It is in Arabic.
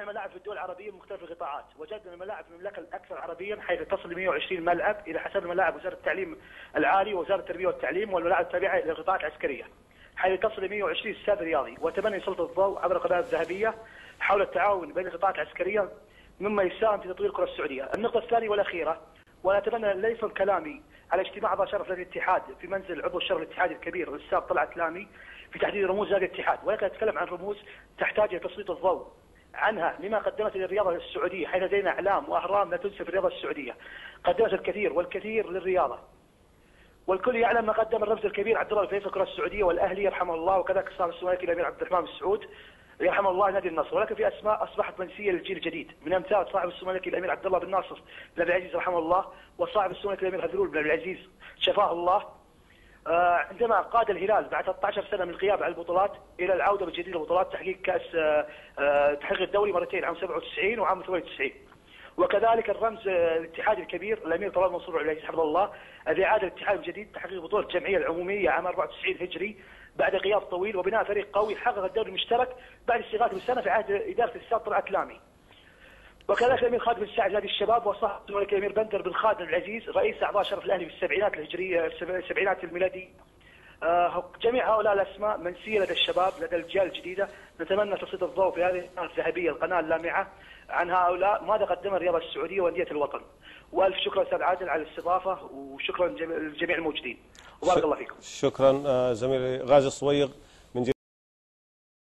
الملاعب في الدول العربيه بمختلف القطاعات، وجدنا الملاعب في المملكه الاكثر عربيا حيث تصل ل 120 ملعب اذا حسبنا ملاعب وزاره التعليم العالي ووزاره التربيه والتعليم، والملاعب التابعه الى القطاعات العسكريه حيث تصل ل 120 استاد رياضي. واتمنى يسلط الضوء عبر القناه الذهبيه حول التعاون بين القطاعات العسكريه مما يساهم في تطوير الكره السعوديه. النقطه الثانيه والاخيره، وانا اتمنى لا يفهم كلامي على اجتماع اعضاء شرف نادي الاتحاد في منزل عضو الشرف الاتحادي الكبير الاستاذ طلعت لامي في تحديد رموز نادي الاتحاد، ولكن اتكلم عن رموز تحتاج الى تسليط الضوء عنها لما قدمت للرياضه السعوديه، حيث لدينا اعلام واهرام لا تنسى في الرياضه السعوديه، قدمت الكثير والكثير للرياضه. والكل يعلم ما قدم الرمز الكبير عبد الله الفيصل الكره السعوديه والاهلي يرحمه الله، وكذلك صاحب السمو الامير عبد الرحمن بن سعود يرحمه الله نادي النصر، ولكن في اسماء اصبحت منسيه للجيل الجديد من امثال صاحب السمو الامير عبد الله بن ناصر بن عبد العزيز رحمه الله، وصاحب السمو الامير هذلول بن عبد العزيز شفاه الله، عندما قاد الهلال بعد 13 سنه من الغياب عن البطولات الى العوده من جديد للبطولات، تحقيق كاس تحقيق الدوري مرتين عام 97 وعام 98. وكذلك الرمز الاتحادي الكبير الامير طلال منصور عبد العزيز حفظه الله الذي عاد الاتحاد من جديد تحقيق بطوله الجمعيه العموميه عام 94 هجري بعد غياب طويل، وبناء فريق قوي حقق الدوري المشترك بعد استغاثه بالسنه في عهد اداره الاستاذ طلعت لامي. وكذلك الامير خالد بن سعد نادي الشباب، وصاحب الامير بندر بن خالد العزيز رئيس اعضاء شرف الاهلي في السبعينات الهجريه السبعينات الميلاديه. جميع هؤلاء الاسماء منسيه لدى الشباب لدى الجيل الجديده، نتمنى تسليط الضوء في هذه القناه الذهبيه القناه اللامعه عن هؤلاء ماذا قدم الرياضه السعوديه وانديه الوطن. والف شكرا استاذ عادل على الاستضافه، وشكرا للجميع الموجودين، وبارك الله فيكم. شكرا زميلي غازي الصويغ.